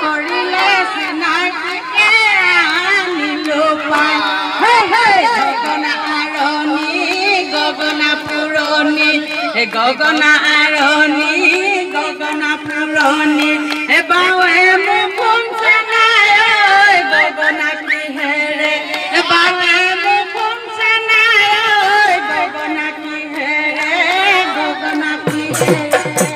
কৰিলে চিনাকিকে আনিলো পাই গগনা আৰণি গগনা পুৰণি গগনা আৰণি গগনা পুৰণি বাৱে মোক শুনছে নাই গগনা কিহেৰে বাৱে মোক শুনছে নাই গগনা কিহেৰে গগনা কিহেৰে